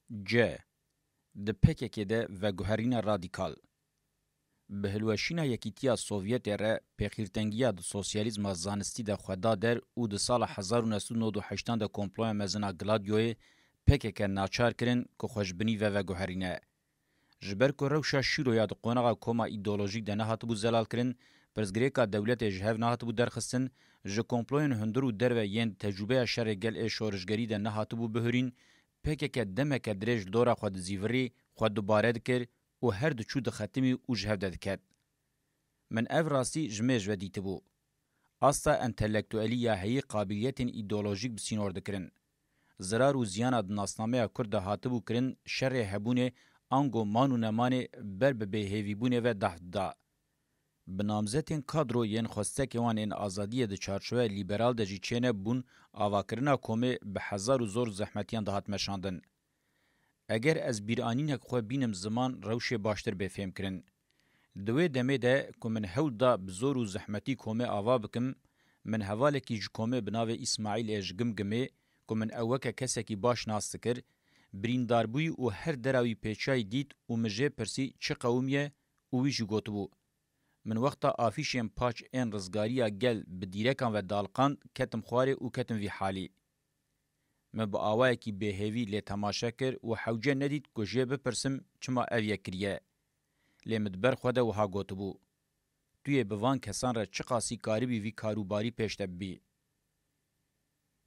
C. د PKK de veguherîna radîkal. Bi hilweşîna Yekîtiya Sovyetê re pêxîrtengiya di sosyalîzma zanistî de xweda der û di sala 1998 de komploya mezina Gladioyê PKK naçar kirin ku xweşbinî ve veguherîne. Ji ber ku rewşa şîroya di qonaxa koma îdeolojîk de nehatibû zelal kirin, pirsgirêka dewletê ji hev nehatibû derxistin, ji komployên hundir û derve yên tecrübeya şerê gel ê şorijgerî de nehatibû bihûrîn, PKK demeke dirêj dora xwe di zîvirî, xwe dubare dikir û her diçû dixetimî û ji hev de diket. Min ev rastî ji mêj ve dîtibû. Asta entelektûelî ya heyî qabiliyetên îdeolojîk bi sînor dikirin. Zirar û ziyana di nasnameya Kurd de hatibû kirin, şerê hebûnê ango man û nemanê ber bi bêhêvîbûnê ve deh da. Bi namzetên kadro yên xwestekê wan ên azadiyê di çarçoveya lîberal de jî çêne bûn avakirina komê bi hezar û zor zehmetiyan de hat meşandin. Eger ez bîranînek xwe bînim ziman rewşê baştir bêfêm kirin. Di wê demê de ku min hewl da bi zor û zehmetî komê ava bikim, min hevalekî ji komê bi navê İsmaîlê ji Gimgimê ku min ew weke kesekî baş nas dikir, birîndarbûyî û her derawî pêçayî dît û min jê pirsî çi qewim ye û wî jî gotibû. Min wexta afîşên paç ên rizgariya gel bi dîrekan ve dalqand ketim xwarê û ketim vî halî. Me bi awayekî bêhêvî lê temaşe kir û hewce nedît ku jê bipirsim çima ev yekiriye. Lê min ber xwe de wiha gotibû. Tu yê bi van kesan re çi qasî karibî vî karûbarî pêş de bibî.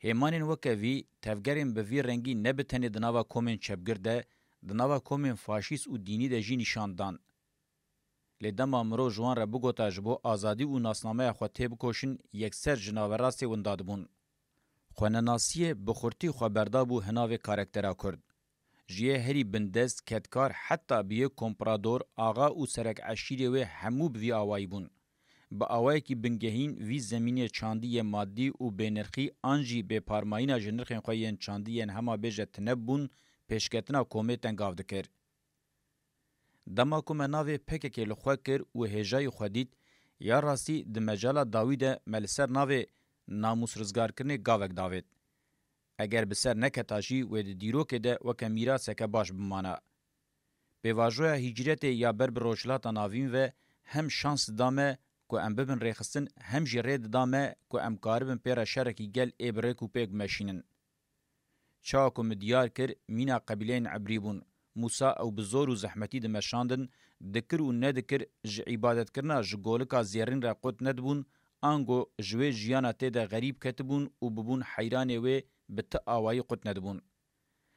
Hêmanên weke vî, tevgerên bi vî rengî ne bi tenê di nava komên çepgir de, di nava komên faşîst û dînî de jî nîşan dan. Lê dema mirov ji wan re bigota ji bo azadî û nasnameya xwe tê bikoşin, yekser ji naverastê winda dibûn. Xwenenasiyê bi xurtî xwe berda bû hinavê karaktera Kurd. Jiyê herî bindest, ketkar, heta biyê komprador, axa û serek eşîrê wê hemû bi vî awayî bûn. Bi awayekî bingehîn vî zemînê çandiyê maddî û bênirxî an jî bêparmayîna ji nirxên xwe yên çandiyên hema bêje tineb bûn, pêşketina komê tengav dikir. Dema ku me navê PKK li xwe kir û hêjayî xwe dît, ya rastî di mecala dawî de me li ser navê namûsrizgarkirinê gavek davêt. Eger bi ser neketa jî wê di dîrokê de weke mîraseke baş bimana. Pêvajoya hîcretê ya ber bi rojhilata navîn ve hem şans didame ku em bibin rêxistin, hem jî rê didame ku em karibin pêra şerekî gel ê bi rêk û pêk meşînin. Çawa ku me diyar kir, mîna qebîleyên ebrî bûn. Musa ew bi zor û zehmetî dimeşandin, dikir û nedikir ji îbadetkirina ji golika zêrîn re qut nedibûn, ango ji wê jiyana tê de xerîb ketibûn û bibûn heyranê wê bi ti awayî qut nedibûn.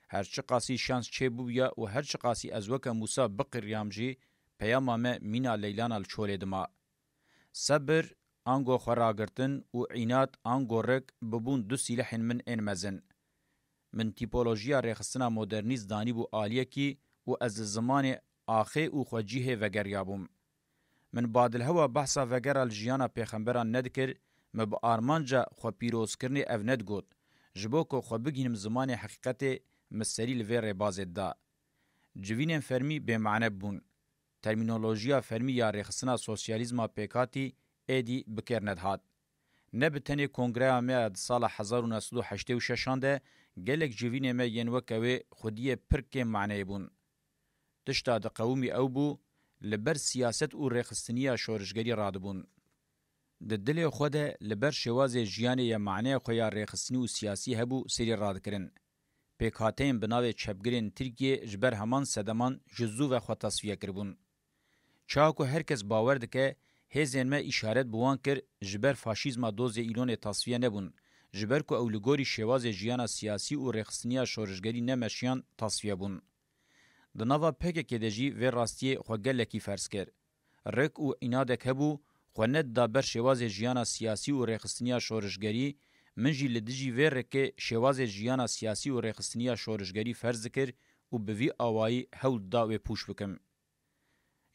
Her çi qasî şans çêbûya û her çi qasî ez weke Musa biqiryam jî, peyama me mîna leylana li çolê dima. Sebir, ango xwe ragirtin û înat ango rik bibûn du sîlehên min ên mezin. Min tîpolojiya rêxistina modernîst danîbû aliyekî û ez li zimanê axê û xwecîhê vegeriya bûm. Min badilhewa behsa vegera li jiyana pêxemberan nedikir, me bi armanca xwe pîrozkirinê ev nedgot. Ji bo ku xwe bigînim zimanê heqîqetê, me serî li vê rêbazê da. Civînên fermî bêmane bûn. Termînolojiya fermî ya rêxistina sosyalîzma pêkhatî êdî bikêr nedihat. Ne bi tenê kongreya me ya di sala 1986 de gelek civînê me yên weke wê xwediyê pirkê maneyê bûn. Tişta di qewimî ew bû, li ber siyaset û rêxistiniya şorijgerî radibûn. Di dilê xwe de li ber şêwazê jiyanê ya maneyê xwe ya rêxistinî û siyasî hebû serî radikirin. Pêkhateyên bi navê çepgirên Tirkiye ji ber heman sedeman ji zû ve xwe tasfiye kiribûn. Çawa ku herkes bawer dike, hêzên me îşaret bi wan kir ji ber faşîzma dozê îlonê tasfiye nebûn, ji ber ku ew li gorî şêwazê jiyana siyasî û rêxistiniya şorijgerî nemeşiyan tasfiye bûn. Di nava PKK de jî vê rastiyê xwe gelekî ferz kir. Rik û înadek hebû, xwe nedda ber şêwazê jiyana siyasî û rêxistiniya şorijgerî, min jî li dijî vê rikê şêwazê jiyana siyasî û rêxistiniya şorijgerî ferz dikir û bi vî awayî hewl da wê pûç bikim.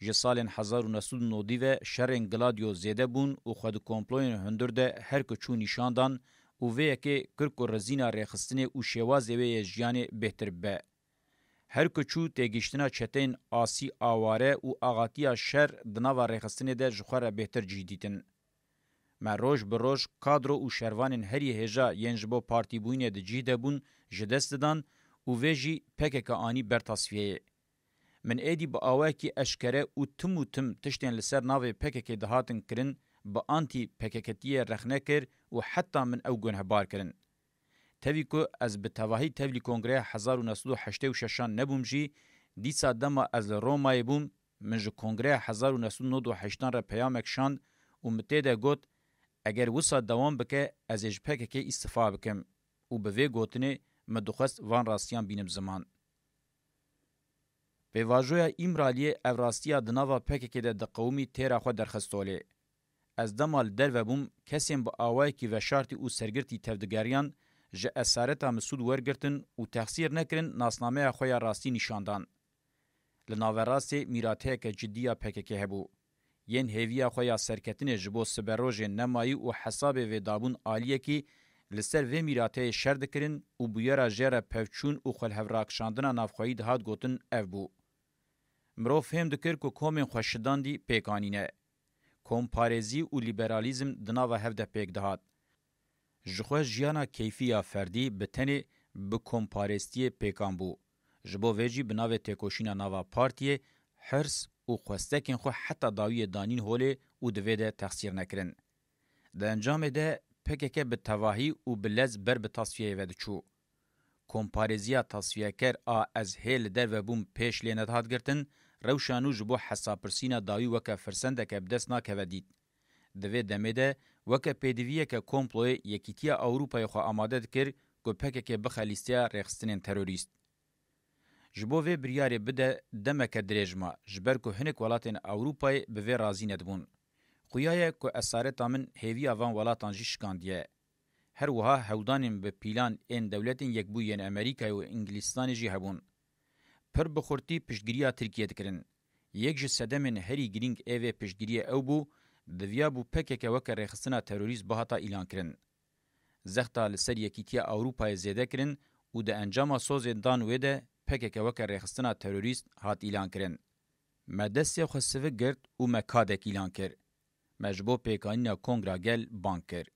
Ji salên 1990 ve şerên Gladio zêde bûn û xwe di komployên hundir de her ku çû nîşan dan û vê yekê kir ku rizîna rêxistinê û şêwazê wê yê jiyanê bêhtir be. Her ku çû têgîştina çeteyên asî aware û axatiya şer di nava rêxistinê de ji xwe re bêhtir cî dîtin. Me roj bi roj kadro û şervanên herî hêja yên ji bo partîbûyînê di cî de bûn ji dest didan و ویجی پکک آنی بر تصفیه. من ایدی با آوه کی اشکره و تم تشتین لسر ناوی پکک دهاتن کرن با آنتی پککتیه رخنه کر و حتی من او گنه بار کرن. تاوی که از به تواهی تاولی کنگره 1986 نبوم جی دیسا دما از رومای بوم من جو کنگره 1998 را پیامک شاند و متیده گوت اگر وسا دوام بکه از اج پکک استفا بکم و به وی گوتنه مدخست وان راستیان بینم زمان. به واجویا ایمرالیه اوراستیا دناوا پکک ده قومی تیرا خو درخستوله. از دمال در و بوم کسیم با آوائی که و شارتی او سرگرتی تفدگاریان جه اسارتا مسود ورگرتن و تخصیر نکرن ناسنامه خویا راستی نشاندان. لناوراسی میراته که جدیا پککه هبو. ین هیویا خویا سرکتین جبو سبروژ نمایی و حساب و دابون آلیه که لسر و میراته شرد کرن و بویرا جره پفچون و خلهوراکشاندنا نافخوایی دهات گوتن اف بو. مرو فهم دکر که کومین خوشدان دی پیکانینه. کمپارزی و لیبرالیزم دناو هفده پیک دهات. جخوه جیانا کیفیا فردی بتنی بکمپارستی پیکان بو. جبو ویجی بناو تکوشینا ناوا پارتیه حرس و خوستکین خو حتی داوی دانین هوله و دویده تخصیر نکرن. ده انجام ده پککه به تواهی و بلز بر به تصفیه ودچو. کمپارزیا تصفیه کر از هیل در و بوم پیش لینت هات گرتن روشانو جبو حسابرسینا داوی وکا فرسندک بدست ناکه ودید. دوی دمیده وکا پیدویه که کمپلوی یکیتیا اوروپای خو آماده دکر گو پککه بخلیستیا رخستنین تروریست. جبو وی بریاری بده دمک دریجما جبر که هنک ولاتین اوروپای به وی رازی ندبون. خویای که اسارتا من هیوی آوان ولاتان جی شکاندیه. هر وها هودانیم به پیلان این دولتین یک بوین امریکای و انگلیستان جی هبون. پر بخورتی پشتگیریا ترکیه دکرن. یک جه سدمین هری گرینگ ایوه پشتگیری او بو دویا بو پکه وکر رخصتنا تروریست بهاتا اعلان کرن. زختا لسر یکیتیا اوروپای زیده کرن و ده انجام سوزندان ویده پکه وکر رخصتنا تروریست هات اعلان کرن. مدستی خصفه گرد و مکادک اعلان کر. مجبو پیکانینا کنگرا گل بانک کر.